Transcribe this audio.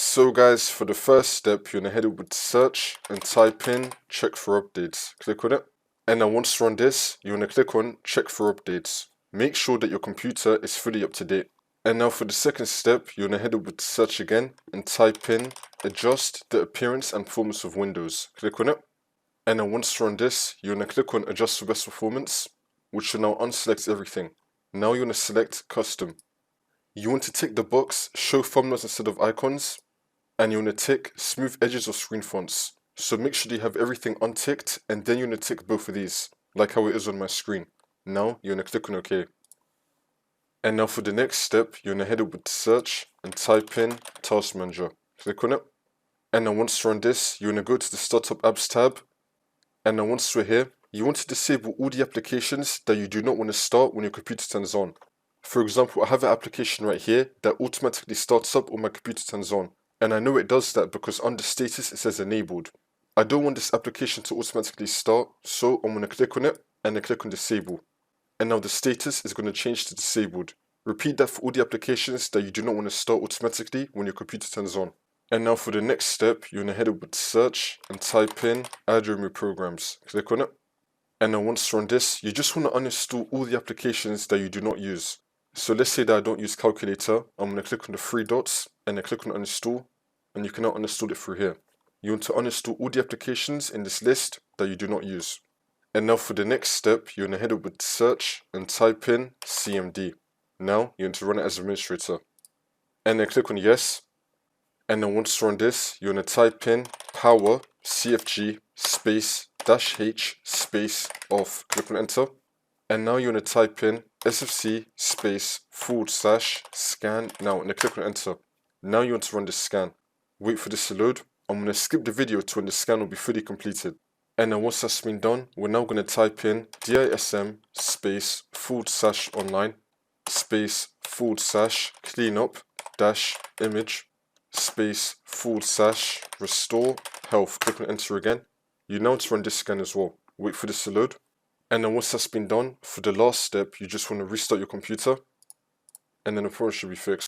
So guys, for the first step, you're gonna head over to search and type in check for updates. Click on it. And now once you run this, you're gonna click on check for updates. Make sure that your computer is fully up to date. And now for the second step, you're gonna head over to search again and type in adjust the appearance and performance of Windows. Click on it. And then once you run this, you're gonna click on adjust for best performance, which will now unselect everything. Now you're gonna select custom. You want to tick the box show thumbnails instead of icons, and you're going to tick smooth edges of screen fonts. So make sure you have everything unticked, and then you're going to tick both of these, like how it is on my screen. Now you're going to click on OK. And now for the next step, you're going to head over to search and type in Task Manager. Click on it. And then once you're on this, you're going to go to the Startup Apps tab. And then once we're here, you want to disable all the applications that you do not want to start when your computer turns on. For example, I have an application right here that automatically starts up when my computer turns on. And I know it does that because under status it says enabled. I don't want this application to automatically start, so I'm going to click on it and then click on disable. And now the status is going to change to disabled. Repeat that for all the applications that you do not want to start automatically when your computer turns on. And now for the next step, you're going to head over to search and type in add or remove programs. Click on it. And now once you're on this, you just want to uninstall all the applications that you do not use. So let's say that I don't use calculator. I'm going to click on the three dots and then click on uninstall, and you can now uninstall it through here. You want to uninstall all the applications in this list that you do not use. And now for the next step, you're going to head over to search and type in CMD. Now you're going to run it as administrator. And then click on yes. And then once you're on this, you're going to type in power CFG space -H space off. Click on enter. And now you're going to type in SFC space /scan now, and then click on enter. Now you want to run this scan. Wait for this to load. I'm going to skip the video to when the scan will be fully completed. And then once that's been done, we're now going to type in DISM space /online space /cleanup -image space /restore health. Click on enter again. You now want to run this scan as well. Wait for this to load. And then once that's been done, for the last step, you just want to restart your computer, and then the problem should be fixed.